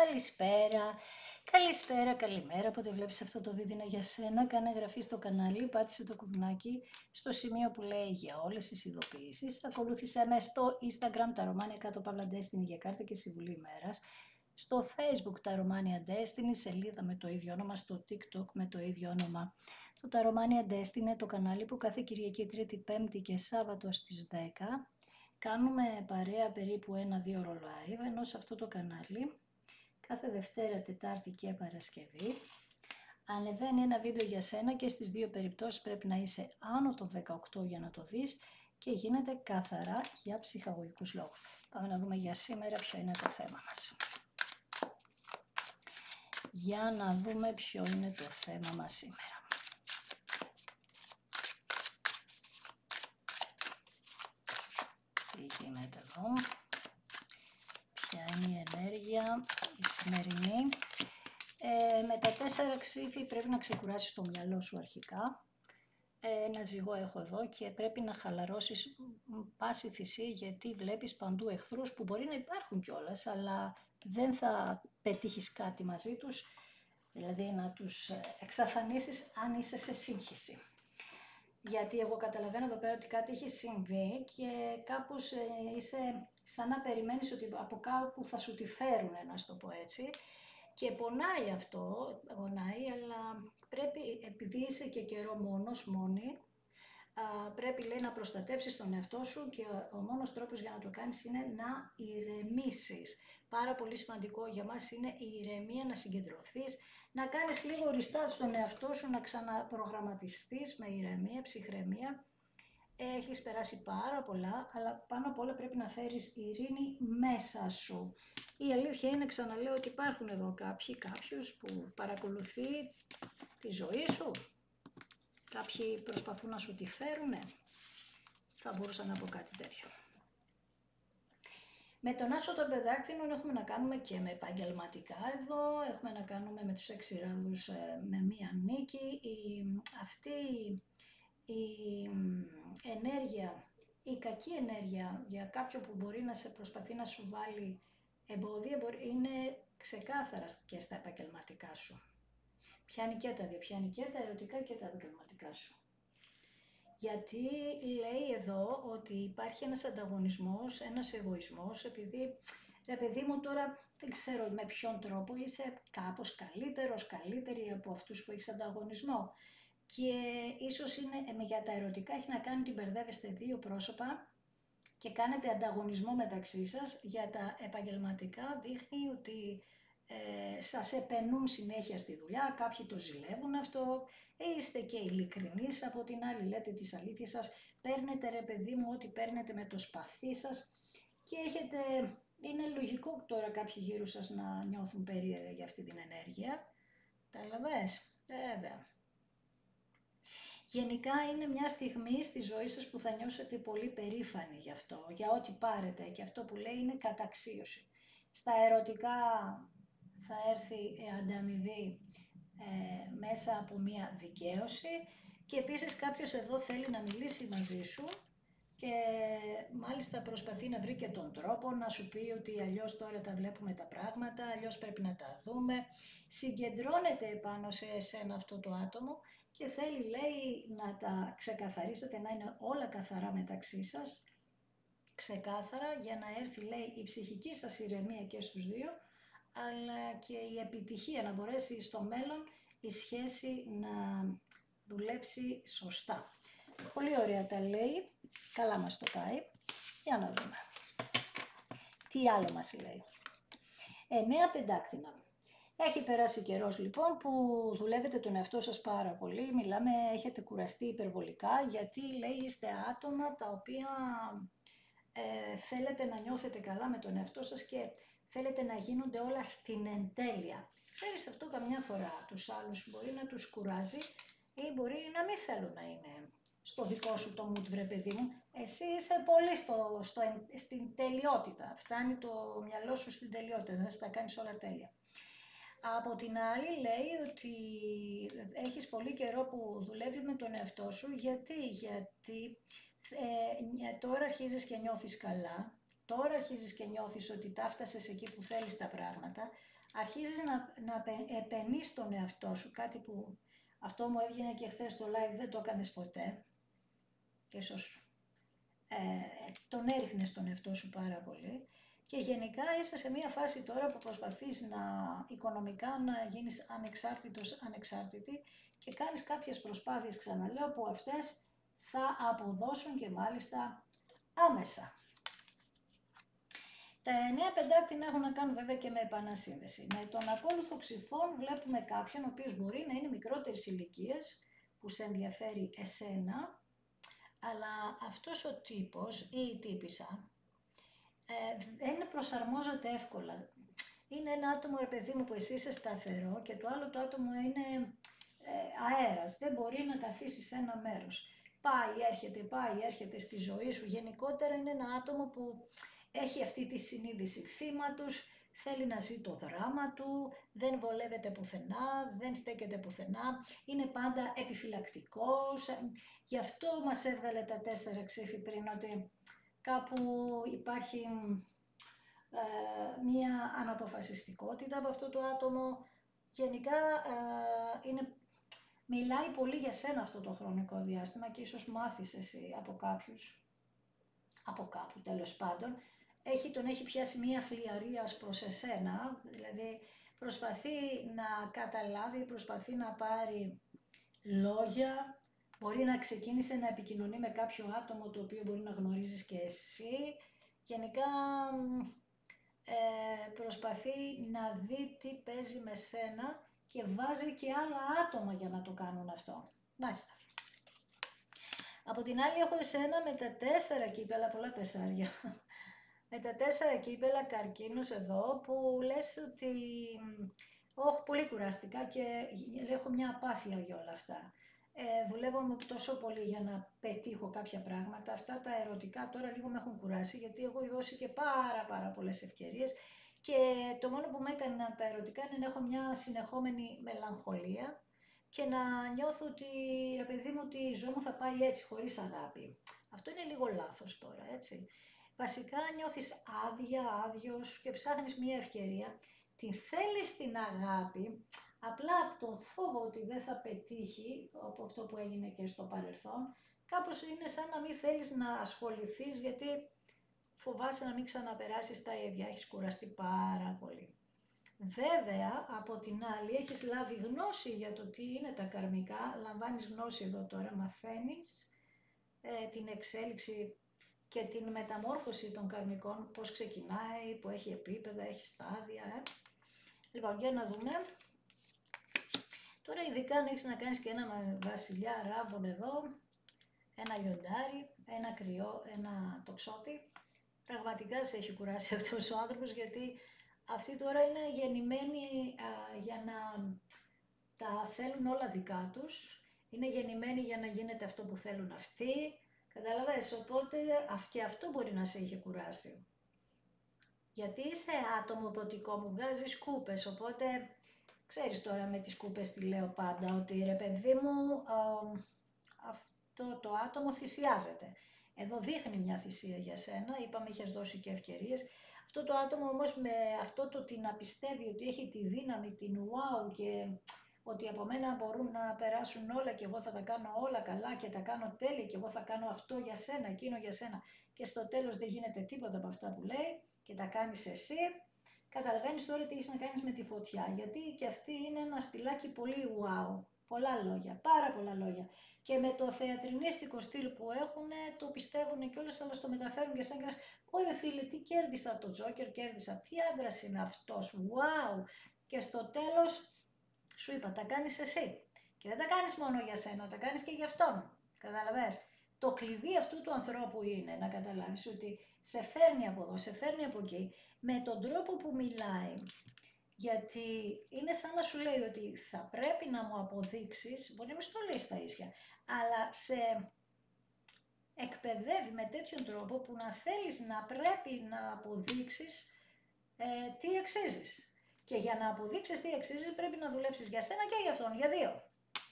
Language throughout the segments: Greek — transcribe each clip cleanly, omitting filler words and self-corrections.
Καλησπέρα, καλησπέρα, καλημέρα. Όποτε βλέπεις αυτό το βίντεο είναι για σένα. Κάνε εγγραφή στο κανάλι, πάτησε το κουμπάκι στο σημείο που λέει για όλες τις ειδοποιήσεις. Ακολούθησέ με στο Instagram τα Ρωμάνια κάτω παύλα Destiny για κάρτα και συμβουλή ημέρας. Στο Facebook τα Ρωμάνια Destiny, σελίδα με το ίδιο όνομα, στο TikTok με το ίδιο όνομα. Το τα Ρωμάνια Destiny είναι το κανάλι που κάθε Κυριακή, Τρίτη, Πέμπτη και Σάββατο στις 10 κάνουμε παρέα περίπου 1-2 ώρο live, ενώ σε αυτό το κανάλι κάθε Δευτέρα, Τετάρτη και Παρασκευή ανεβαίνει ένα βίντεο για σένα και στις δύο περιπτώσεις πρέπει να είσαι άνω το 18 για να το δεις και γίνεται καθαρά για ψυχαγωγικούς λόγους. Πάμε να δούμε για σήμερα ποιο είναι το θέμα μας. Για να δούμε ποιο είναι το θέμα μας σήμερα. Τι γίνεται εδώ. Ποια είναι η ενέργεια, η σημερινή. Με τα 4 ξύφη πρέπει να ξεκουράσεις το μυαλό σου αρχικά. Ένα ζυγό έχω εδώ και πρέπει να χαλαρώσεις πάση θυσία, γιατί βλέπεις παντού εχθρούς που μπορεί να υπάρχουν κιόλας, αλλά δεν θα πετύχεις κάτι μαζί τους, δηλαδή να τους εξαφανίσεις αν είσαι σε σύγχυση. Γιατί εγώ καταλαβαίνω εδώ πέρα ότι κάτι έχει συμβεί και κάπως είσαι σαν να περιμένεις ότι από κάπου θα σου τη φέρουν, να σου το πω έτσι. Και πονάει αυτό, πονάει, αλλά πρέπει, επειδή είσαι και καιρό μόνη, πρέπει λέει να προστατεύσεις τον εαυτό σου και ο μόνος τρόπος για να το κάνεις είναι να ηρεμήσεις. Πάρα πολύ σημαντικό για μας είναι η ηρεμία, να συγκεντρωθείς, να κάνεις λίγο ριστά στον εαυτό σου, να ξαναπρογραμματιστείς με ηρεμία, ψυχραιμία. Έχεις περάσει πάρα πολλά, αλλά πάνω απ' όλα πρέπει να φέρεις ειρήνη μέσα σου. Η αλήθεια είναι, ξαναλέω, ότι υπάρχουν εδώ κάποιος που παρακολουθεί τη ζωή σου. Κάποιοι προσπαθούν να σου τη φέρουνε. Θα μπορούσα να πω κάτι τέτοιο. Με τον άσο των πεντάκτηνων έχουμε να κάνουμε και με επαγγελματικά εδώ. Έχουμε να κάνουμε με τους 6 ράδους με μία νίκη. Αυτή η ενέργεια, η κακή ενέργεια για κάποιον που μπορεί να σε προσπαθεί να σου βάλει εμπόδια, είναι ξεκάθαρα και στα επαγγελματικά σου. Πιάνει και τα δύο, πιάνει και τα ερωτικά και τα επαγγελματικά σου. Γιατί λέει εδώ ότι υπάρχει ένας ανταγωνισμός, ένας εγωισμός, επειδή ρε παιδί μου τώρα δεν ξέρω με ποιον τρόπο είσαι κάπως καλύτερος, καλύτερη από αυτούς που έχεις ανταγωνισμό. Και ίσως είναι για τα ερωτικά, έχει να κάνει ότι μπερδεύεστε δύο πρόσωπα και κάνετε ανταγωνισμό μεταξύ σας. Για τα επαγγελματικά δείχνει ότι σας επενούν συνέχεια στη δουλειά, κάποιοι το ζηλεύουν αυτό, είστε και ειλικρινείς από την άλλη, λέτε τις αλήθειες σας, παίρνετε ρε παιδί μου ό,τι παίρνετε με το σπαθί σας και έχετε, είναι λογικό τώρα κάποιοι γύρω σας να νιώθουν περίεργα για αυτή την ενέργεια, τα λαβες, βέβαια. Γενικά είναι μια στιγμή στη ζωή σας που θα νιώσετε πολύ περήφανοι γι' αυτό, για ό,τι πάρετε, και αυτό που λέει είναι καταξίωση. Στα ερωτικά θα έρθει ανταμοιβή μέσα από μια δικαίωση και επίσης κάποιος εδώ θέλει να μιλήσει μαζί σου και μάλιστα προσπαθεί να βρει και τον τρόπο να σου πει ότι αλλιώς τώρα τα βλέπουμε τα πράγματα, αλλιώς πρέπει να τα δούμε. Συγκεντρώνεται επάνω σε εσένα αυτό το άτομο και θέλει, λέει, να τα ξεκαθαρίσετε, να είναι όλα καθαρά μεταξύ σας, ξεκάθαρα, για να έρθει, λέει, η ψυχική σας ηρεμία και στους δύο, αλλά και η επιτυχία, να μπορέσει στο μέλλον η σχέση να δουλέψει σωστά. Πολύ ωραία τα λέει, καλά μας το πάει. Για να δούμε. Τι άλλο μας λέει. 9 πεντάκτηνα. Έχει περάσει καιρός λοιπόν που δουλεύετε τον εαυτό σας πάρα πολύ, μιλάμε, έχετε κουραστεί υπερβολικά, γιατί λέει είστε άτομα τα οποία θέλετε να νιώθετε καλά με τον εαυτό σας και θέλετε να γίνονται όλα στην εντέλεια. Ξέρεις, αυτό καμιά φορά τους άλλους μπορεί να τους κουράζει ή μπορεί να μην θέλουν να είναι στο δικό σου το mood, βρε παιδί μου. Εσύ είσαι πολύ στην τελειότητα, φτάνει το μυαλό σου στην τελειότητα, δεν θα τα κάνεις όλα τέλεια. Από την άλλη λέει ότι έχεις πολύ καιρό που δουλεύεις με τον εαυτό σου. Γιατί τώρα αρχίζεις και νιώθεις καλά, τώρα αρχίζεις και νιώθεις ότι τα φτάσες εκεί που θέλεις τα πράγματα, αρχίζεις να επενείς τον εαυτό σου, κάτι που αυτό μου έβγαινε και χθες στο live, δεν το έκανες ποτέ. Ίσως τον έριχνες τον εαυτό σου πάρα πολύ. Και γενικά είσαι σε μια φάση τώρα που προσπαθείς οικονομικά να γίνεις ανεξάρτητη και κάνεις κάποιες προσπάθειες, ξαναλέω, που αυτές θα αποδώσουν και μάλιστα άμεσα. Τα 9 πεντάκτηνα έχουν να κάνουν βέβαια και με επανασύνδεση. Με τον ακόλουθο Ξυφών βλέπουμε κάποιον ο οποίος μπορεί να είναι μικρότερης ηλικίας, που σε ενδιαφέρει εσένα, αλλά αυτός ο τύπος ή η τύπισσα δεν προσαρμόζεται εύκολα. Είναι ένα άτομο, ρε παιδί μου, που εσύ είσαι σταθερό και το άλλο το άτομο είναι αέρας. Δεν μπορεί να καθίσει σε ένα μέρος. Πάει, έρχεται στη ζωή σου. Γενικότερα είναι ένα άτομο που έχει αυτή τη συνείδηση θύματος, θέλει να ζει το δράμα του, δεν βολεύεται πουθενά, δεν στέκεται πουθενά, είναι πάντα επιφυλακτικός. Γι' αυτό μας έβγαλε τα 4 ξύφη πριν, ότι κάπου υπάρχει μία αναποφασιστικότητα από αυτό το άτομο. Γενικά μιλάει πολύ για σένα αυτό το χρονικό διάστημα και ίσως μάθεις εσύ από κάπου τέλος πάντων. Τον έχει πιάσει μία φλιαρία προς εσένα, δηλαδή προσπαθεί να καταλάβει, προσπαθεί να πάρει λόγια, μπορεί να ξεκίνησε να επικοινωνεί με κάποιο άτομο το οποίο μπορεί να γνωρίζεις και εσύ. Γενικά προσπαθεί να δει τι παίζει με σένα και βάζει και άλλα άτομα για να το κάνουν αυτό. Μάλιστα. Από την άλλη έχω εσένα με τα 4 κύπελα, πολλά τεσσάρια. Με τα 4 κύπελα καρκίνους εδώ που λες ότι όχι, πολύ κουραστικά και έχω μια απάθεια για όλα αυτά. Δουλεύω τόσο πολύ για να πετύχω κάποια πράγματα. Αυτά τα ερωτικά τώρα λίγο με έχουν κουράσει, γιατί έχω δώσει και πάρα πολλές ευκαιρίες και το μόνο που με έκανε τα ερωτικά είναι να έχω μια συνεχόμενη μελαγχολία και να νιώθω ότι, ρε παιδί μου, ότι η ζωή μου θα πάει έτσι, χωρίς αγάπη. Αυτό είναι λίγο λάθος τώρα, έτσι. Βασικά νιώθεις άδειος και ψάχνεις μια ευκαιρία. Την θέλεις την αγάπη, απλά από τον φόβο ότι δεν θα πετύχει, από αυτό που έγινε και στο παρελθόν, κάπως είναι σαν να μην θέλεις να ασχοληθείς, γιατί φοβάσαι να μην ξαναπεράσεις τα ίδια, έχεις κουραστεί πάρα πολύ. Βέβαια, από την άλλη, έχεις λάβει γνώση για το τι είναι τα καρμικά, λαμβάνεις γνώση εδώ τώρα, μαθαίνεις την εξέλιξη και την μεταμόρφωση των καρμικών, πώς ξεκινάει, που έχει επίπεδα, έχει στάδια. Λοιπόν, για να δούμε. Τώρα ειδικά αν έχεις να κάνεις και ένα βασιλιά ράβων εδώ, ένα λιοντάρι, ένα κρυό, ένα τοξότη, πραγματικά σε έχει κουράσει αυτός ο άνθρωπος, γιατί αυτοί τώρα είναι γεννημένοι για να τα θέλουν όλα δικά τους, είναι γεννημένοι για να γίνεται αυτό που θέλουν αυτοί, καταλαβαίνεις, οπότε και αυτό μπορεί να σε είχε κουράσει. Γιατί είσαι άτομο δοτικό, μου βγάζεις κούπες, οπότε ξέρεις τώρα με τις κούπες τι λέω πάντα, ότι ρε παιδί μου, αυτό το άτομο θυσιάζεται. Εδώ δείχνει μια θυσία για σένα, είπαμε είχες δώσει και ευκαιρίες. Αυτό το άτομο όμως με αυτό το να πιστεύει ότι έχει τη δύναμη, την wow και ότι από μένα μπορούν να περάσουν όλα και εγώ θα τα κάνω όλα καλά και τα κάνω τέλεια και εγώ θα κάνω αυτό για σένα, εκείνο για σένα και στο τέλος δεν γίνεται τίποτα από αυτά που λέει και τα κάνεις εσύ, καταλαβαίνεις τώρα τι έχεις να κάνεις με τη φωτιά, γιατί και αυτή είναι ένα στυλάκι πολύ wow, πολλά λόγια, πάρα πολλά λόγια. Και με το θεατρινίστικο στυλ που έχουν, το πιστεύουν κιόλας, αλλά στο μεταφέρουν και σαν κρας. Ωρε φίλε, τι κέρδισα το Τζόκερ, κέρδισα, τι άντρας είναι αυτός, wow. Και στο τέλος, σου είπα, τα κάνεις εσύ. Και δεν τα κάνεις μόνο για σένα, τα κάνεις και για αυτόν. Καταλαβες. Το κλειδί αυτού του ανθρώπου είναι να καταλάβεις ότι σε φέρνει από εδώ, σε φέρνει από εκεί, με τον τρόπο που μιλάει. Γιατί είναι σαν να σου λέει ότι θα πρέπει να μου αποδείξεις, μπορεί να μην στο λέει στα ίσια, αλλά σε εκπαιδεύει με τέτοιον τρόπο που να θέλεις να πρέπει να αποδείξεις τι αξίζεις. Και για να αποδείξεις τι αξίζεις πρέπει να δουλέψεις για σένα και για αυτόν, για δύο.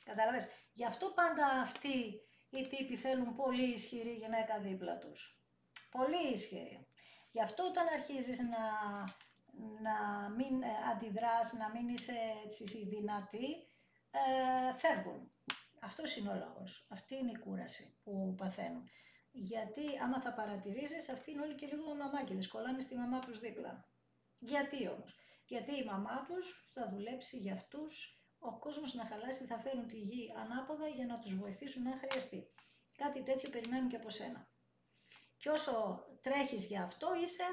Καταλαβες. Γι' αυτό πάντα αυτοί οι τύποι θέλουν πολύ ισχυρή γυναίκα δίπλα τους. Πολύ ισχυρή. Γι' αυτό όταν αρχίζεις να να μην αντιδράς, να μην είσαι έτσι δυνατή, φεύγουν. Αυτός είναι ο λόγος. Αυτή είναι η κούραση που παθαίνουν. Γιατί άμα θα παρατηρήσεις, αυτοί είναι όλοι και λίγο μαμάκιδες, κολλάνε στη μαμά τους δίπλα. Γιατί όμως? Γιατί η μαμά τους θα δουλέψει για αυτούς, ο κόσμος να χαλάσει, θα φέρουν τη γη ανάποδα για να τους βοηθήσουν αν χρειαστεί. Κάτι τέτοιο περιμένουν και από σένα. Και όσο τρέχεις για αυτό είσαι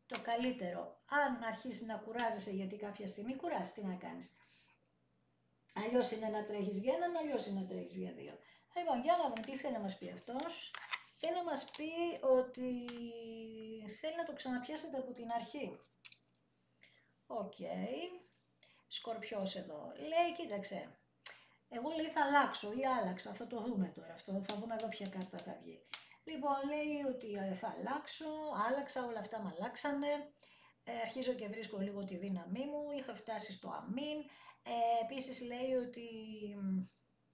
το καλύτερο. Αν αρχίσεις να κουράζεσαι γιατί κάποια στιγμή κουράζεις, τι να κάνεις? Αλλιώς είναι να τρέχεις για έναν, αλλιώς είναι να τρέχεις για δύο. Λοιπόν, για να δούμε τι θέλει να μας πει αυτός. Θέλει να μας πει ότι θέλει να το ξαναπιάσετε από την αρχή. Οκ. Σκορπιός εδώ. Λέει, κοίταξε, εγώ λέει θα αλλάξω ή άλλαξα, θα το δούμε τώρα αυτό, θα δούμε εδώ ποια κάρτα θα βγει. Λοιπόν, λέει ότι θα αλλάξω, άλλαξα, όλα αυτά με αλλάξανε. Αρχίζω και βρίσκω λίγο τη δύναμή μου, είχα φτάσει στο αμήν. Επίσης λέει ότι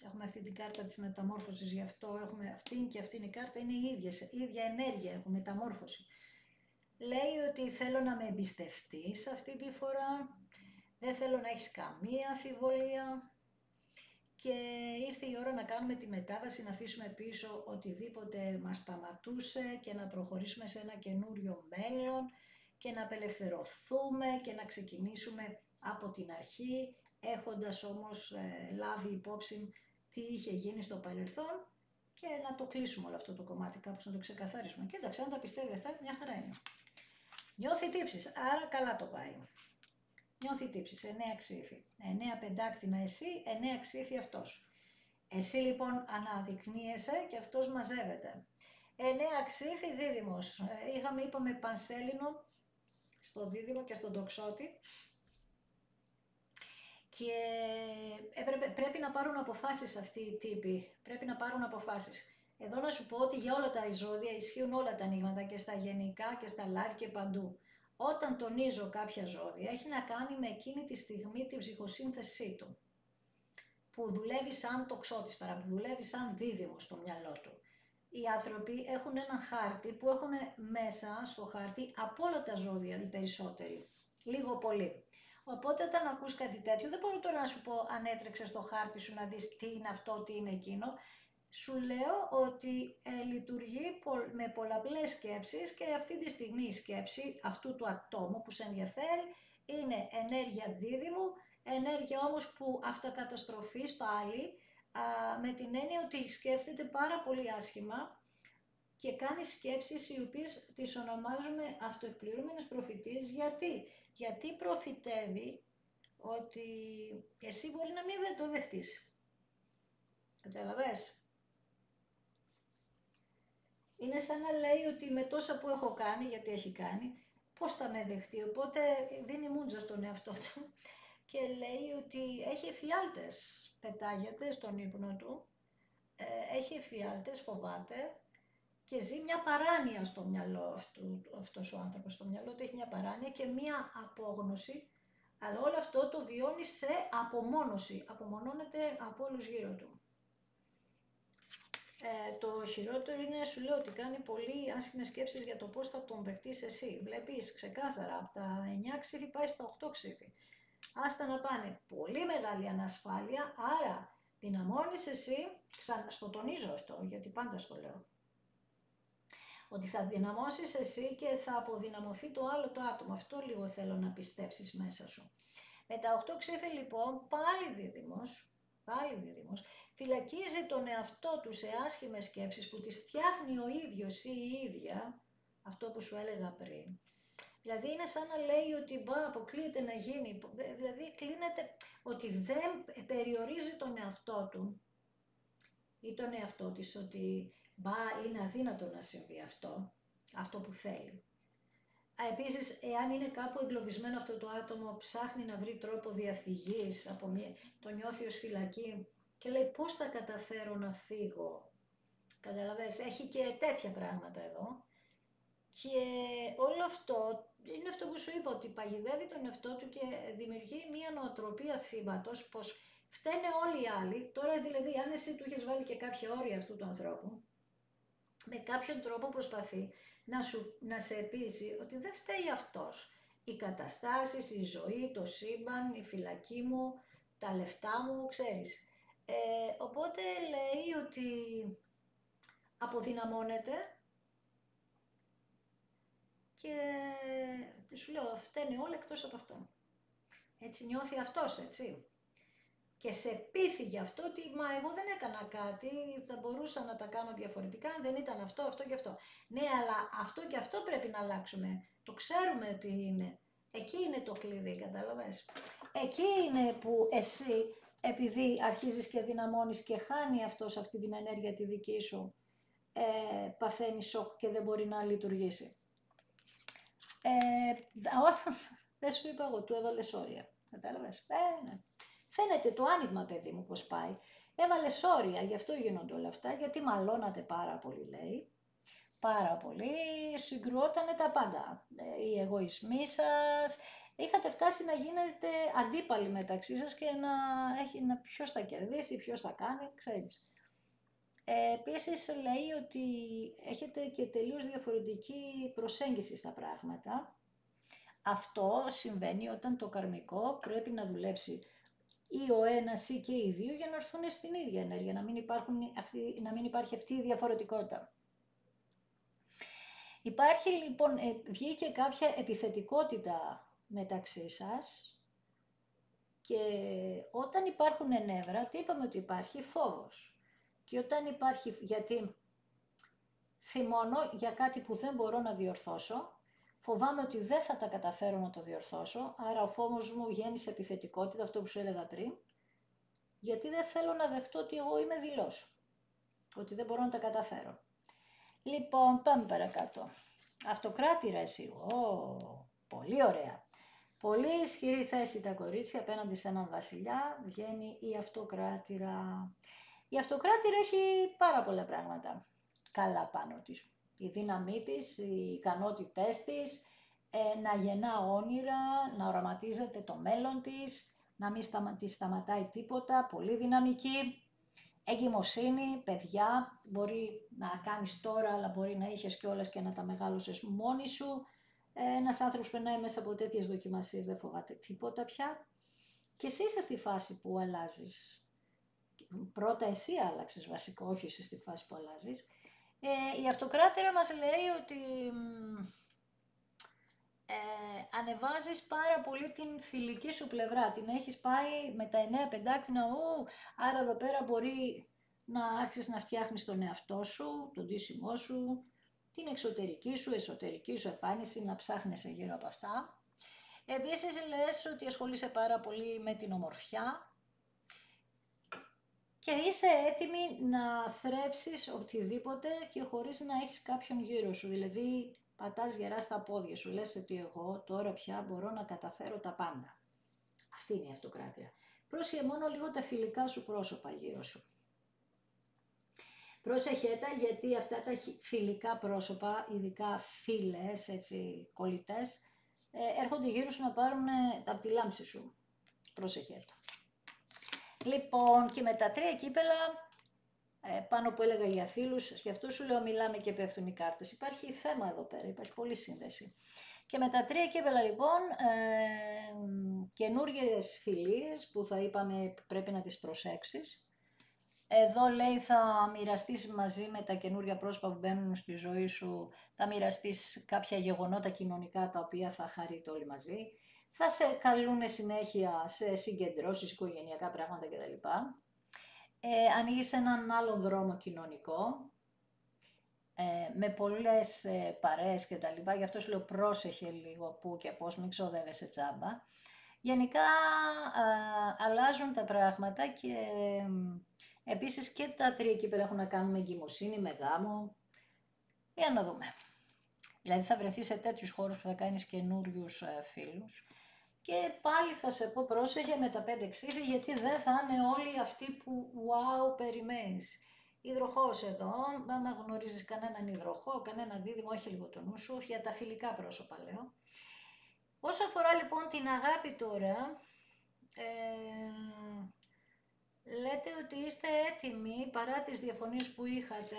έχουμε αυτή την κάρτα της μεταμόρφωσης, γι' αυτό έχουμε αυτήν και αυτήν η κάρτα, είναι η ίδια ενέργεια, έχουμε μεταμόρφωση. Λέει ότι θέλω να με εμπιστευτείς αυτή τη φορά, δεν θέλω να έχεις καμία αμφιβολία και ήρθε η ώρα να κάνουμε τη μετάβαση, να αφήσουμε πίσω οτιδήποτε μας σταματούσε και να προχωρήσουμε σε ένα καινούριο μέλλον και να απελευθερωθούμε και να ξεκινήσουμε από την αρχή, έχοντας όμως λάβει υπόψη τι είχε γίνει στο παρελθόν και να το κλείσουμε όλο αυτό το κομμάτι, κάπως να το ξεκαθαρίσουμε. Κοίταξε, αν τα πιστεύει αυτά, μια χαρά είναι. Νιώθει τύψεις, άρα καλά το πάει. Νιώθει τύψεις, 9 ξύφη. 9 πεντάκτηνα εσύ, 9 ξύφη αυτός. Εσύ λοιπόν αναδεικνύεσαι και αυτός μαζεύεται. 9 ξύφη δίδυμος. Είπαμε πανσέλινο στο δίδυμο και στον τοξότη. Και πρέπει να πάρουν αποφάσεις αυτοί οι τύποι. Πρέπει να πάρουν αποφάσεις. Εδώ να σου πω ότι για όλα τα ζώδια ισχύουν όλα τα ανοίγματα και στα γενικά και στα live και παντού. Όταν τονίζω κάποια ζώδια έχει να κάνει με εκείνη τη στιγμή την ψυχοσύνθεσή του. Που δουλεύει σαν τοξότης παρά που δουλεύει σαν δίδυμο στο μυαλό του. Οι άνθρωποι έχουν έναν χάρτη που έχουν μέσα στο χάρτη από όλα τα ζώδια οι περισσότεροι. Λίγο πολύ. Οπότε όταν ακούς κάτι τέτοιο δεν μπορώ τώρα να σου πω αν έτρεξε στο χάρτη σου να δεις τι είναι αυτό, τι είναι εκείνο. Σου λέω ότι λειτουργεί με πολλαπλές σκέψεις και αυτή τη στιγμή η σκέψη αυτού του ατόμου που σε ενδιαφέρει είναι ενέργεια δίδυμου, ενέργεια όμως που αυτοκαταστροφής πάλι, με την έννοια ότι σκέφτεται πάρα πολύ άσχημα και κάνει σκέψεις οι οποίες τις ονομάζουμε αυτοεκπληρούμενες προφητείες. Γιατί προφητεύει ότι εσύ μπορεί να μην δεν το δεχτείς. Καταλαβες? Είναι σαν να λέει ότι με τόσα που έχω κάνει, γιατί έχει κάνει, πώς θα με δεχτεί. Οπότε δίνει μούτζα στον εαυτό του και λέει ότι έχει εφιάλτες. Πετάγεται στον ύπνο του, έχει εφιάλτες, φοβάται και ζει μια παράνοια στο μυαλό αυτός ο άνθρωπος. Στο μυαλό του έχει μια παράνοια και μια απόγνωση, αλλά όλο αυτό το βιώνει σε απομόνωση. Απομονώνεται από όλους γύρω του. Το χειρότερο είναι, σου λέω, ότι κάνει πολύ άσχημες σκέψεις για το πώς θα τον δεχτείς εσύ. Βλέπεις ξεκάθαρα, από τα 9 ξύφη πάει στα 8 ξύφη. Άστα να πάνε. Πολύ μεγάλη ανασφάλεια, άρα δυναμώνεις εσύ, στο τονίζω αυτό, γιατί πάντα στο λέω, ότι θα δυναμώσεις εσύ και θα αποδυναμωθεί το άλλο το άτομο. Αυτό λίγο θέλω να πιστέψεις μέσα σου. Με τα 8 ξύφη λοιπόν, πάλι δίδυμος, φυλακίζει τον εαυτό του σε άσχημες σκέψεις που τις φτιάχνει ο ίδιος ή η ίδια, αυτό που σου έλεγα πριν. Δηλαδή είναι σαν να λέει ότι αποκλείεται να γίνει, δηλαδή κλείνεται ότι δεν περιορίζει τον εαυτό του ή τον εαυτό της, ότι είναι αδύνατο να συμβεί αυτό που θέλει. Επίσης, εάν είναι κάπου εγκλωβισμένο αυτό το άτομο, ψάχνει να βρει τρόπο διαφυγής, το νιώθει ως φυλακή και λέει πώς θα καταφέρω να φύγω. Καταλαβαίνεις, έχει και τέτοια πράγματα εδώ. Και όλο αυτό είναι αυτό που σου είπα, ότι παγιδεύει τον εαυτό του και δημιουργεί μια νοοτροπία θύματος, πως φταίνε όλοι οι άλλοι. Τώρα δηλαδή, αν εσύ του έχεις βάλει και κάποια όρια αυτού του ανθρώπου, με κάποιον τρόπο προσπαθεί να σε πείσει ότι δεν φταίει αυτός. οι καταστάσεις, η ζωή, το σύμπαν, η φυλακή μου, τα λεφτά μου, ξέρεις. Οπότε λέει ότι αποδυναμώνεται και σου λέω φταίνει όλα εκτός από αυτόν. Έτσι νιώθει αυτός, έτσι. Και σε πείθει γι' αυτό ότι μα εγώ δεν έκανα κάτι, θα μπορούσα να τα κάνω διαφορετικά, αν δεν ήταν αυτό, αυτό και αυτό. Ναι, αλλά αυτό και αυτό πρέπει να αλλάξουμε. Το ξέρουμε ότι είναι. Εκεί είναι το κλειδί, κατάλαβες. Εκεί είναι που εσύ, επειδή αρχίζεις και δυναμώνεις και χάνει αυτός αυτή την ενέργεια τη δική σου, παθαίνει σοκ και δεν μπορεί να λειτουργήσει. Δεν σου είπα εγώ, του έβαλες όρια. Κατάλαβες. Ναι. Φαίνεται το άνοιγμα, παιδί μου, πώς πάει. Έβαλες όρια, γι' αυτό γίνονται όλα αυτά, γιατί μαλώνατε πάρα πολύ, λέει. Πάρα πολύ, συγκρουότανε τα πάντα. Οι εγωισμοί σας, είχατε φτάσει να γίνετε αντίπαλοι μεταξύ σας και να ποιος θα κερδίσει, ποιος θα κάνει, ξέρεις. Επίσης λέει ότι έχετε και τελείως διαφορετική προσέγγιση στα πράγματα. Αυτό συμβαίνει όταν το καρμικό πρέπει να δουλέψει ή ο ένας ή και οι δύο για να έρθουν στην ίδια ενέργεια, να μην υπάρχει αυτή η διαφορετικότητα. Υπάρχει λοιπόν, βγήκε κάποια επιθετικότητα μεταξύ σας και όταν υπάρχουν νεύρα, τι είπαμε ότι υπάρχει φόβος. Και όταν υπάρχει, γιατί θυμώνω για κάτι που δεν μπορώ να διορθώσω, φοβάμαι ότι δεν θα τα καταφέρω να το διορθώσω, άρα ο φόβος μου γέννησε επιθετικότητα, αυτό που σου έλεγα πριν, γιατί δεν θέλω να δεχτώ ότι εγώ είμαι δειλός, ότι δεν μπορώ να τα καταφέρω. Λοιπόν, πάμε παρακάτω. Αυτοκράτηρα εσύ, πολύ ωραία. Πολύ ισχυρή θέση τα κορίτσια απέναντι σε έναν βασιλιά, βγαίνει η αυτοκράτηρα. Η αυτοκράτηρα έχει πάρα πολλά πράγματα καλά πάνω της. Η δύναμή της, οι ικανότητές της, να γεννά όνειρα, να οραματίζεται το μέλλον της, να μην τη σταματάει τίποτα, πολύ δυναμική. Εγκυμοσύνη, παιδιά, μπορεί να κάνεις τώρα, αλλά μπορεί να είχες κιόλας και να τα μεγάλωσες μόνη σου. Ένας άνθρωπος περνάει μέσα από τέτοιες δοκιμασίες, δεν φοβάται τίποτα πια. Και εσύ είσαι στη φάση που αλλάζεις. Πρώτα εσύ άλλαξες βασικό, όχι εσύ στη φάση που αλλάζεις. Η αυτοκράτηρα μας λέει ότι ανεβάζεις πάρα πολύ την θηλυκή σου πλευρά, την έχεις πάει με τα 9 πεντάκτηνα, άρα εδώ πέρα μπορεί να άρχισεις να φτιάχνεις τον εαυτό σου, τον ντύσιμό σου, την εξωτερική σου, εσωτερική σου εμφάνιση, να ψάχνεσαι γύρω από αυτά. Επίσης λες ότι ασχολείσαι πάρα πολύ με την ομορφιά και είσαι έτοιμη να θρέψεις οτιδήποτε και χωρίς να έχεις κάποιον γύρω σου, δηλαδή πατάς γερά στα πόδια σου, λες ότι εγώ τώρα πια μπορώ να καταφέρω τα πάντα. Αυτή είναι η αυτοκράτεια. Πρόσεχε μόνο λίγο τα φιλικά σου πρόσωπα γύρω σου. Πρόσεχε τα, γιατί αυτά τα φιλικά πρόσωπα, ειδικά φίλες, έτσι, κολλητές, έρχονται γύρω σου να πάρουν από τη λάμψη σου. Πρόσεχε το. Λοιπόν, και με τα 3 κύπελα, πάνω που έλεγα για φίλους, γι' αυτό σου λέω μιλάμε και πέφτουν οι κάρτες. Υπάρχει θέμα εδώ πέρα, υπάρχει πολλή σύνδεση. Και με τα 3 κύπελα λοιπόν, καινούργιες φιλίες που θα είπαμε πρέπει να τις προσέξεις. Εδώ λέει θα μοιραστείς μαζί με τα καινούργια πρόσωπα που μπαίνουν στη ζωή σου, θα μοιραστείς κάποια γεγονότα κοινωνικά τα οποία θα χαρείτε όλοι μαζί. Θα σε καλούν συνέχεια σε συγκεντρώσεις, οικογενειακά πράγματα κτλ. Ανοίγεις έναν άλλον δρόμο κοινωνικό, με πολλές παρέες και τα λοιπά, γι' αυτό σου λέω πρόσεχε λίγο που και πώς, μην ξοδεύεσαι τσάμπα. Γενικά αλλάζουν τα πράγματα και επίσης και τα 3 κύπελα έχουν να κάνουν με εγκυμοσύνη, με γάμο. Για να δούμε. Δηλαδή θα βρεθείς σε τέτοιους χώρους που θα κάνεις καινούριους φίλους. Και πάλι θα σε πω πρόσεχε με τα 5 ξύφη, γιατί δεν θα είναι όλοι αυτοί που wow περιμένεις. Υδροχόος εδώ, άμα γνωρίζεις κανέναν υδροχό, κανένα δίδυμο, όχι λίγο το νου σου, για τα φιλικά πρόσωπα λέω. Όσο αφορά λοιπόν την αγάπη τώρα, λέτε ότι είστε έτοιμοι, παρά τις διαφωνίες που είχατε,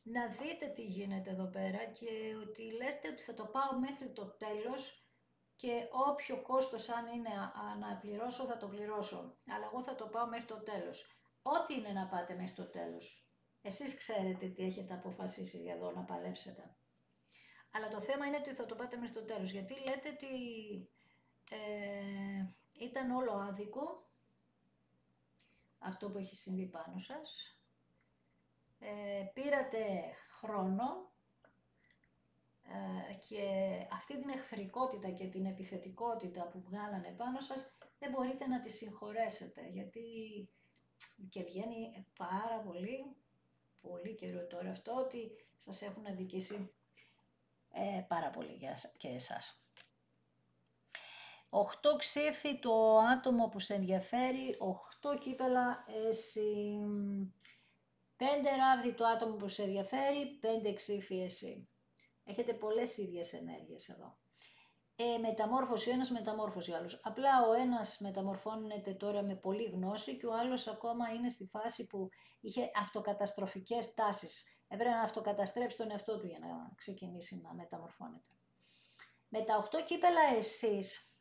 να δείτε τι γίνεται εδώ πέρα και ότι λέτε ότι θα το πάω μέχρι το τέλος, και όποιο κόστος αν είναι να πληρώσω θα το πληρώσω, αλλά εγώ θα το πάω μέχρι το τέλος. Ό,τι είναι να πάτε μέχρι το τέλος. Εσείς ξέρετε τι έχετε αποφασίσει για εδώ να παλέψετε. Αλλά το θέμα είναι ότι θα το πάτε μέχρι το τέλος, γιατί λέτε ότι ήταν όλο άδικο αυτό που έχει συμβεί πάνω σας. Πήρατε χρόνο και αυτή την εχθρικότητα και την επιθετικότητα που βγάλανε πάνω σας δεν μπορείτε να τη συγχωρέσετε, γιατί και βγαίνει πάρα πολύ καιρό τώρα αυτό ότι σας έχουν αδικήσει πάρα πολύ και εσάς. 8 ξύφη το άτομο που σε ενδιαφέρει, 8 κύπελα εσύ, 5 ράβδι το άτομο που σε ενδιαφέρει, 5 ξύφη εσύ. Έχετε πολλές ίδιες ενέργειες εδώ. Μεταμόρφωση ο ένας, μεταμόρφωση ο άλλος. Απλά ο ένας μεταμορφώνεται τώρα με πολλή γνώση και ο άλλος ακόμα είναι στη φάση που είχε αυτοκαταστροφικές τάσεις. Έπρεπε να αυτοκαταστρέψει τον εαυτό του για να ξεκινήσει να μεταμορφώνεται. Με τα 8 κύπελα εσείς,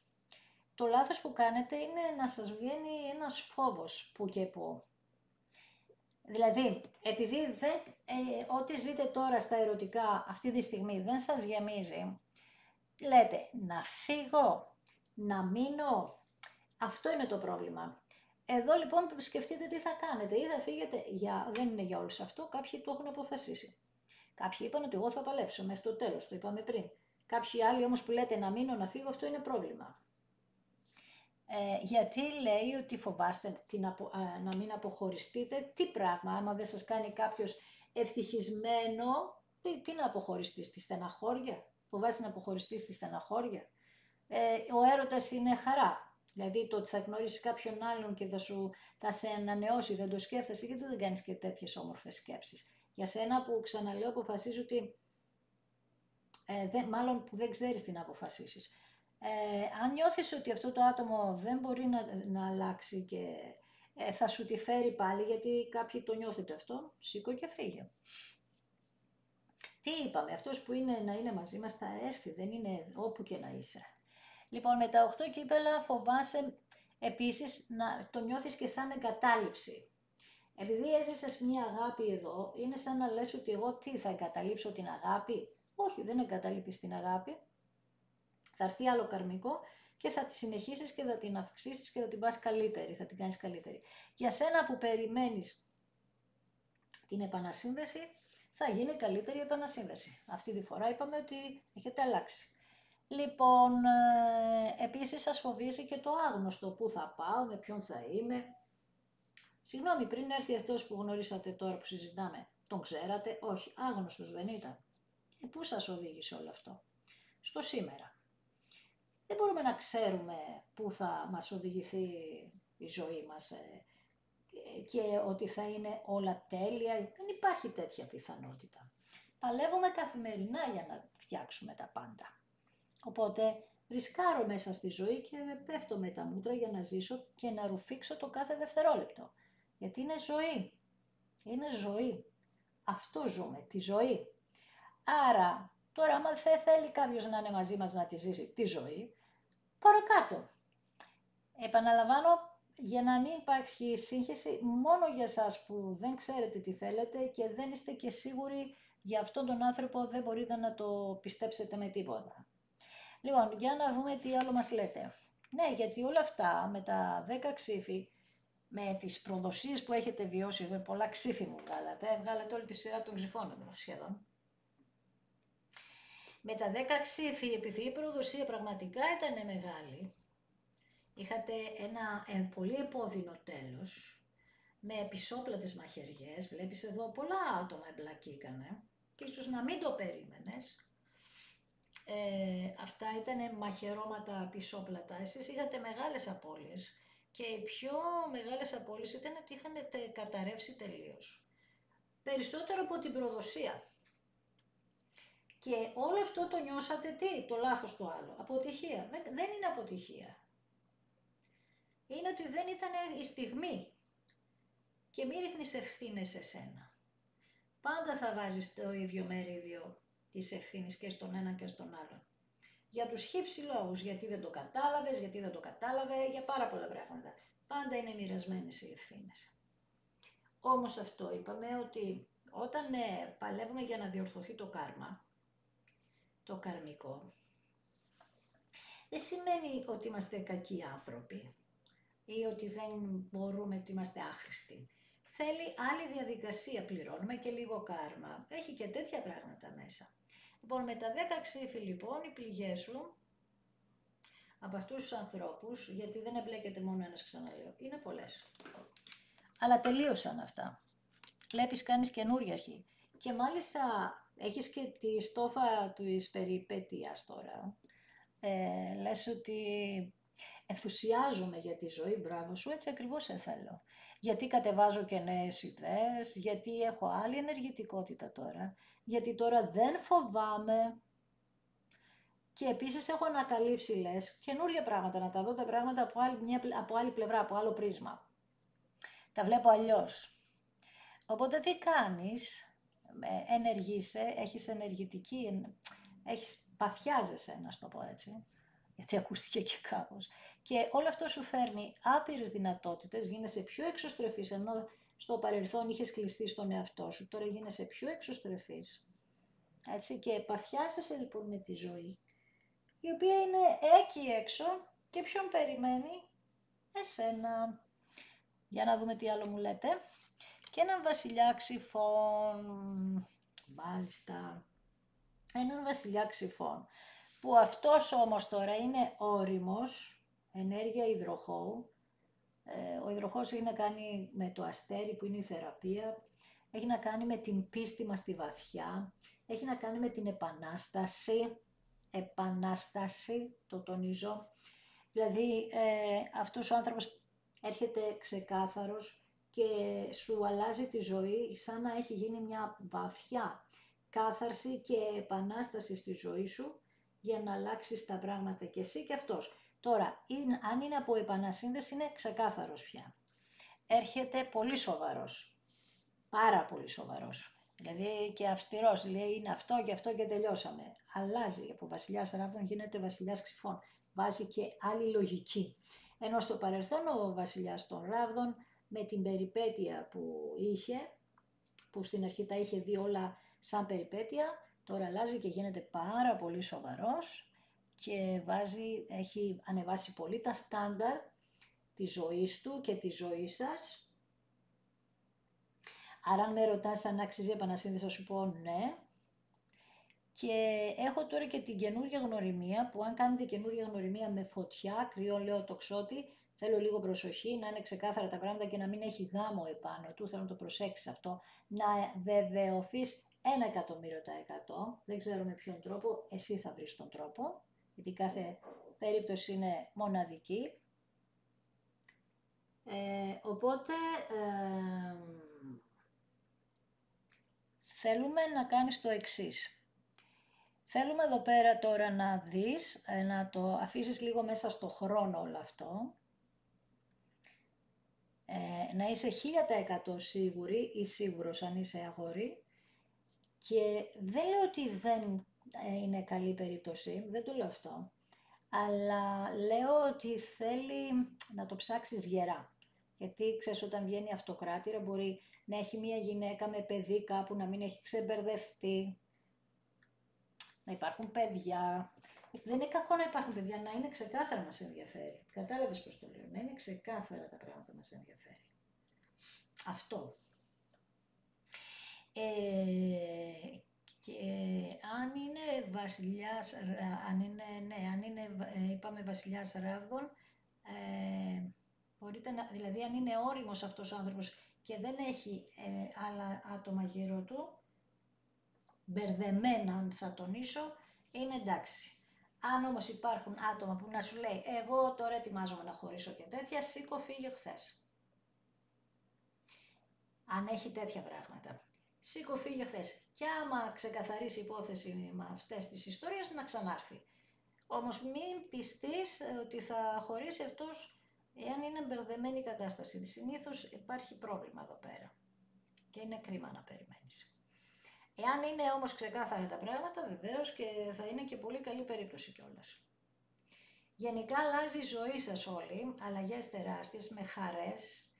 το λάθος που κάνετε είναι να σας βγαίνει ένας φόβος που και που. Δηλαδή, επειδή ό,τι ζείτε τώρα στα ερωτικά αυτή τη στιγμή δεν σας γεμίζει, λέτε να φύγω, να μείνω, αυτό είναι το πρόβλημα. Εδώ λοιπόν σκεφτείτε τι θα κάνετε, ή θα φύγετε, δεν είναι για όλους αυτό, κάποιοι το έχουν αποφασίσει. Κάποιοι είπαν ότι εγώ θα παλέψω μέχρι το τέλος, το είπαμε πριν. Κάποιοι άλλοι όμως που λέτε να μείνω, να φύγω, αυτό είναι πρόβλημα. Γιατί λέει ότι φοβάστε να μην αποχωριστείτε, τι πράγμα, άμα δεν σας κάνει κάποιος ευτυχισμένο, τι να αποχωριστεί, στη στεναχώρια, φοβάσαι να αποχωριστεί στη στεναχώρια. Ο έρωτας είναι χαρά, δηλαδή το ότι θα γνωρίσεις κάποιον άλλον και θα σε ανανεώσει, δεν το σκέφτεσαι, γιατί δεν κάνεις και τέτοιες όμορφες σκέψεις. Για σένα που ξαναλέω αποφασίζω ότι, μάλλον που δεν ξέρεις τι να αποφασίσεις. Αν νιώθεις ότι αυτό το άτομο δεν μπορεί να αλλάξει και θα σου τη φέρει πάλι, γιατί κάποιοι το νιώθετε αυτό, σήκω και φύγε. Τι είπαμε, αυτός που είναι να είναι μαζί μας θα έρθει, δεν είναι όπου και να είσαι. Λοιπόν, με τα 8 κύπελα φοβάσαι επίσης να το νιώθεις και σαν εγκατάλειψη. Επειδή έζησες μια αγάπη εδώ, είναι σαν να λες ότι εγώ τι θα εγκαταλείψω την αγάπη. Όχι, δεν εγκαταλείπεις την αγάπη. Θα έρθει άλλο καρμικό και θα τη συνεχίσεις και θα την αυξήσεις και θα την πας καλύτερη, θα την κάνεις καλύτερη. Για σένα που περιμένεις την επανασύνδεση, θα γίνει καλύτερη επανασύνδεση. Αυτή τη φορά είπαμε ότι έχετε αλλάξει. Λοιπόν, επίσης σας φοβίζει και το άγνωστο, πού θα πάω, με ποιον θα είμαι. Συγγνώμη, πριν έρθει αυτός που γνωρίσατε τώρα που συζητάμε, τον ξέρατε? Όχι, άγνωστος δεν ήταν. Πού σας οδήγησε όλο αυτό? Στο σήμερα. Δεν μπορούμε να ξέρουμε πού θα μας οδηγηθεί η ζωή μας και ότι θα είναι όλα τέλεια. Δεν υπάρχει τέτοια πιθανότητα. Παλεύουμε καθημερινά για να φτιάξουμε τα πάντα. Οπότε ρισκάρω μέσα στη ζωή και πέφτω με τα μούτρα για να ζήσω και να ρουφήξω το κάθε δευτερόλεπτο. Γιατί είναι ζωή. Είναι ζωή. Αυτό ζούμε, τη ζωή. Άρα, τώρα άμα δεν θέλει κάποιος να είναι μαζί μας να τη ζήσει τη ζωή, παρακάτω. Επαναλαμβάνω, για να μην υπάρχει σύγχυση, μόνο για σας που δεν ξέρετε τι θέλετε και δεν είστε και σίγουροι για αυτόν τον άνθρωπο, δεν μπορείτε να το πιστέψετε με τίποτα. Λοιπόν, για να δούμε τι άλλο μας λέτε. Ναι, γιατί όλα αυτά με τα 10 ξύφη, με τις προδοσίες που έχετε βιώσει εδώ, πολλά ξύφη μου βγάλατε όλη τη σειρά των ξυφών εδώ σχεδόν. Με τα 10 ξύφη, επειδή η προδοσία πραγματικά ήταν μεγάλη, είχατε ένα πολύ επώδυνο τέλος, με επισόπλατες μαχαιριές, βλέπεις εδώ πολλά άτομα εμπλακήκανε και ίσως να μην το περίμενες. Αυτά ήταν μαχαιρώματα επισόπλατα, εσείς είχατε μεγάλες απώλειες και οι πιο μεγάλες απώλειες ήταν ότι είχαν καταρρεύσει τελείως. Περισσότερο από την προδοσία. Και όλο αυτό το νιώσατε το λάθος το άλλο, αποτυχία. Δεν είναι αποτυχία. Είναι ότι δεν ήταν η στιγμή και μη ρίχνεις ευθύνες σε σένα. Πάντα θα βάζεις το ίδιο μερίδιο της ευθύνης και στον ένα και στον άλλο. Για τους χύψη λόγους, γιατί δεν το κατάλαβες, γιατί δεν το κατάλαβε, για πάρα πολλά πράγματα. Πάντα είναι μοιρασμένες οι ευθύνες. Όμως αυτό είπαμε ότι όταν παλεύουμε για να διορθωθεί το κάρμα, το καρμικό, δεν σημαίνει ότι είμαστε κακοί άνθρωποι ή ότι δεν μπορούμε, ότι είμαστε άχρηστοι. Θέλει άλλη διαδικασία, πληρώνουμε και λίγο κάρμα. Έχει και τέτοια πράγματα μέσα. Λοιπόν, με τα 10 ξύφη λοιπόν, οι πληγές σου από αυτούς τους ανθρώπους, γιατί δεν εμπλέκεται μόνο ένας, ξαναλέω, είναι πολλές. Αλλά τελείωσαν αυτά. Βλέπεις, κάνεις καινούρια αρχή. Και μάλιστα έχεις και τη στόφα της περιπέτειας τώρα. Λες ότι ενθουσιάζομαι για τη ζωή, μπράβο σου, έτσι ακριβώς θέλω. Γιατί κατεβάζω και νέες ιδέες, γιατί έχω άλλη ενεργητικότητα τώρα, γιατί τώρα δεν φοβάμαι. Και επίσης έχω ανακαλύψει, λες, καινούργια πράγματα, να τα δω τα πράγματα από άλλη πλευρά, από άλλο πρίσμα. Τα βλέπω αλλιώς. Οπότε τι κάνεις, ενεργείσαι, έχεις ενεργητική, παθιάζεσαι, να σου το πω έτσι, γιατί ακούστηκε και κάπως. Και όλο αυτό σου φέρνει άπειρες δυνατότητες, γίνεσαι πιο εξωστρεφής, ενώ στο παρελθόν είχες κλειστεί στον εαυτό σου, τώρα γίνεσαι πιο εξωστρεφής. Έτσι, και παθιάζεσαι λοιπόν με τη ζωή, η οποία είναι εκεί έξω και ποιον περιμένει, εσένα. Για να δούμε τι άλλο μου λέτε. Και έναν βασιλιά ξυφών, μάλιστα, έναν βασιλιά ξυφών, που αυτός όμως τώρα είναι όριμος, ενέργεια υδροχώου. Ο υδροχώος έχει να κάνει με το αστέρι που είναι η θεραπεία, έχει να κάνει με την πίστη μας στη βαθιά, έχει να κάνει με την επανάσταση, το τονίζω. Δηλαδή αυτός ο άνθρωπος έρχεται ξεκάθαρος και σου αλλάζει τη ζωή σαν να έχει γίνει μια βαθιά κάθαρση και επανάσταση στη ζωή σου για να αλλάξεις τα πράγματα και εσύ και αυτός. Τώρα, αν είναι από επανασύνδεση, είναι ξεκάθαρος πια. Έρχεται πολύ σοβαρός, πάρα πολύ σοβαρός. Δηλαδή και αυστηρός, λέει είναι αυτό και αυτό και τελειώσαμε. Αλλάζει, από βασιλιάς ράβδων γίνεται βασιλιάς ξυφών. Βάζει και άλλη λογική. Ενώ στο παρελθόν ο βασιλιάς των ράβδων με την περιπέτεια που είχε, που στην αρχή τα είχε δει όλα σαν περιπέτεια, τώρα αλλάζει και γίνεται πάρα πολύ σοβαρός και έχει ανεβάσει πολύ τα στάνταρ της ζωής του και της ζωής σας. Άρα αν με ρωτάς αν αξίζει επανασύνδεση, θα σου πω ναι. Και έχω τώρα και την καινούργια γνωριμία, που αν κάνετε καινούργια γνωριμία με φωτιά, κρυό λέω τοξότη, θέλω λίγο προσοχή, να είναι ξεκάθαρα τα πράγματα και να μην έχει γάμο επάνω του, θέλω να το προσέξεις αυτό, να βεβαιωθείς 100%, δεν ξέρω με ποιον τρόπο, εσύ θα βρεις τον τρόπο, γιατί κάθε περίπτωση είναι μοναδική. Οπότε θέλουμε να κάνεις το εξής. Θέλουμε εδώ πέρα τώρα να δεις, να το αφήσεις λίγο μέσα στο χρόνο όλο αυτό, να είσαι 1000% σίγουρη ή σίγουρος αν είσαι αγόρι, και δεν λέω ότι δεν είναι καλή περίπτωση, δεν το λέω αυτό, αλλά λέω ότι θέλει να το ψάξεις γερά. Γιατί ξέρεις, όταν βγαίνει αυτοκράτηρα μπορεί να έχει μία γυναίκα με παιδί κάπου, να μην έχει ξεμπερδευτεί, να υπάρχουν παιδιά. Δεν είναι κακό να υπάρχουν παιδιά, να είναι ξεκάθαρα μας ενδιαφέρει. Κατάλαβες πώς το λέω, να είναι ξεκάθαρα τα πράγματα μας ενδιαφέρει. Αυτό. Και αν είναι βασιλιάς, είπαμε βασιλιάς ράβδων, μπορείτε να, δηλαδή αν είναι όριμος αυτός ο άνθρωπος και δεν έχει άλλα άτομα γύρω του, μπερδεμένα αν θα τονίσω, είναι εντάξει. Αν όμως υπάρχουν άτομα που να σου λέει εγώ τώρα ετοιμάζομαι να χωρίσω και τέτοια, σήκω φύγε χθες. Αν έχει τέτοια πράγματα. Σήκω φύγε χθες. Και άμα ξεκαθαρίσει η υπόθεση με αυτές τις ιστορίες, να ξανάρθει. Όμως μην πιστείς ότι θα χωρίσει αυτός εάν είναι μπερδεμένη η κατάσταση. Συνήθως υπάρχει πρόβλημα εδώ πέρα. Και είναι κρίμα να περιμένεις. Εάν είναι όμως ξεκάθαρα τα πράγματα, βεβαίως και θα είναι και πολύ καλή περίπτωση κιόλας. Γενικά αλλάζει η ζωή σας όλοι, αλλαγές τεράστιες, με χαρές,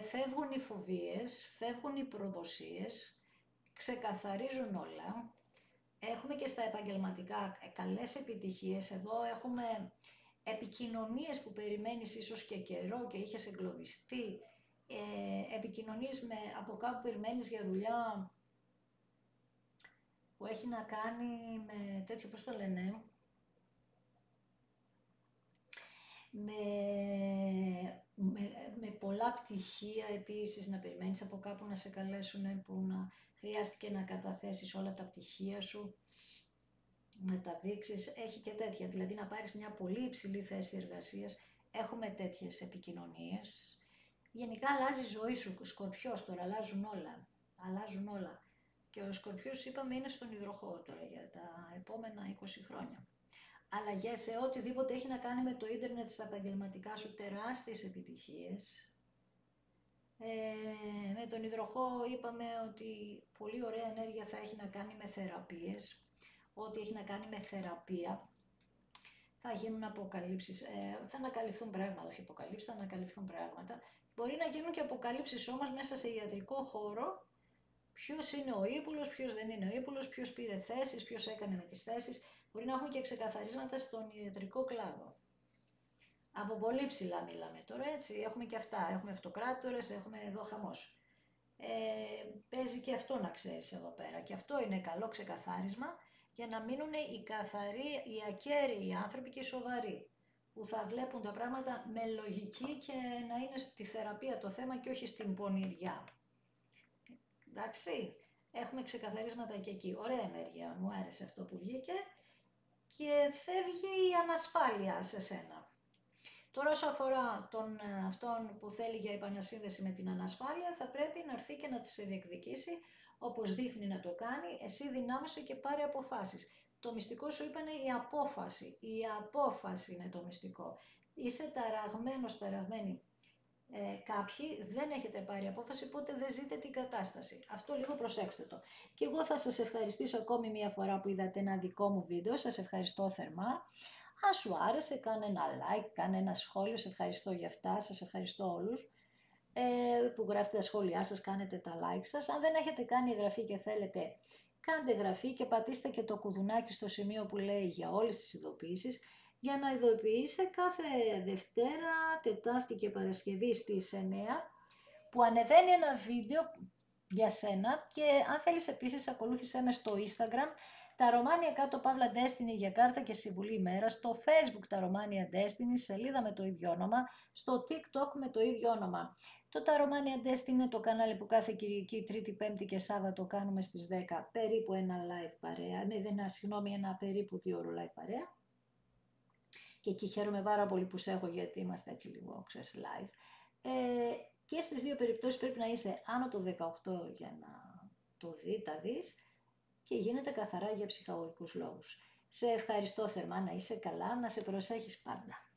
φεύγουν οι φοβίες, φεύγουν οι προδοσίες, ξεκαθαρίζουν όλα. Έχουμε και στα επαγγελματικά καλές επιτυχίες. Εδώ έχουμε επικοινωνίες που περιμένεις ίσως και καιρό και είχες εγκλωβιστεί. Επικοινωνίες από κάπου περιμένεις για δουλειά που έχει να κάνει με τέτοιο, πώς το λένε, με πολλά πτυχία επίσης, να περιμένεις από κάπου να σε καλέσουν, που να χρειάστηκε να καταθέσεις όλα τα πτυχία σου, να τα δείξεις, έχει και τέτοια, δηλαδή να πάρεις μια πολύ υψηλή θέση εργασίας, έχουμε τέτοιες επικοινωνίες. Γενικά αλλάζει η ζωή σου, Σκορπιός τώρα, αλλάζουν όλα. Και ο Σκορπιός είπαμε είναι στον υδροχόο τώρα για τα επόμενα 20 χρόνια. Αλλαγές σε οτιδήποτε έχει να κάνει με το ίντερνετ στα επαγγελματικά σου, τεράστιες επιτυχίες. Με τον υδροχόο είπαμε ότι πολύ ωραία ενέργεια θα έχει να κάνει με θεραπείες. Ό,τι έχει να κάνει με θεραπεία, θα γίνουν αποκαλύψεις, θα ανακαλυφθούν πράγματα, όχι αποκαλύψεις, θα ανακαλυφθούν πράγματα. Μπορεί να γίνουν και αποκαλύψεις όμως μέσα σε ιατρικό χώρο, ποιος είναι ο ύπουλος, ποιος δεν είναι ο ύπουλος, ποιος πήρε θέσεις, ποιος έκανε με τις θέσεις. Μπορεί να έχουμε και ξεκαθαρίσματα στον ιατρικό κλάδο. Από πολύ ψηλά μιλάμε τώρα, έτσι, έχουμε και αυτά, έχουμε αυτοκράτορες, έχουμε εδώ χαμός. Παίζει και αυτό να ξέρεις εδώ πέρα, και αυτό είναι καλό ξεκαθάρισμα, για να μείνουν οι καθαροί, οι ακέραιοι άνθρωποι και οι σοβαροί, που θα βλέπουν τα πράγματα με λογική και να είναι στη θεραπεία το θέμα και όχι στην πονηριά. Εντάξει, έχουμε ξεκαθαρίσματα και εκεί. Ωραία ενέργεια, μου άρεσε αυτό που βγήκε και φεύγει η ανασφάλεια σε σένα. Τώρα όσο αφορά αυτόν που θέλει για επανασύνδεση με την ανασφάλεια, θα πρέπει να έρθει και να τη σε διεκδικήσει, όπως δείχνει να το κάνει. Εσύ δυνάμεσαι και πάρε αποφάσεις. Το μυστικό σου είπανε η απόφαση. Η απόφαση είναι το μυστικό. Είσαι ταραγμένη. Κάποιοι δεν έχετε πάρει απόφαση, οπότε δεν ζείτε την κατάσταση. Αυτό λίγο προσέξτε το. Και εγώ θα σας ευχαριστήσω ακόμη μια φορά που είδατε ένα δικό μου βίντεο. Σας ευχαριστώ θερμά. Αν σου άρεσε, κάνε ένα like, κάνε ένα σχόλιο, σε ευχαριστώ για αυτά, σας ευχαριστώ όλους που γράφετε τα σχόλιά σας, κάνετε τα like σας. Αν δεν έχετε κάνει εγγραφή και θέλετε, κάντε εγγραφή και πατήστε και το κουδουνάκι στο σημείο που λέει για όλες τις ειδοποιήσεις, για να ειδοποιήσει κάθε Δευτέρα, Τετάρτη και Παρασκευή στις 9, που ανεβαίνει ένα βίντεο για σένα, και αν θέλεις επίσης ακολούθησέ με στο Instagram, τα Romania κάτω Παύλα Destiny για κάρτα και συμβουλή ημέρα, στο Facebook τα Romania Destiny, σελίδα με το ίδιο όνομα, στο TikTok με το ίδιο όνομα. Το τα Romania Destiny είναι το κανάλι που κάθε Κυριακή, Τρίτη, Πέμπτη και Σάββατο κάνουμε στις 10 περίπου ένα live παρέα, ένα περίπου 2 ώρο live παρέα. Και εκεί χαίρομαι πάρα πολύ που σε έχω, γιατί είμαστε έτσι λίγο, ξέρεις, live. Και στις δύο περιπτώσεις πρέπει να είσαι άνω το 18 για να τα δεις, και γίνεται καθαρά για ψυχαγωγικούς λόγους. Σε ευχαριστώ θερμά, να είσαι καλά, να σε προσέχεις πάντα.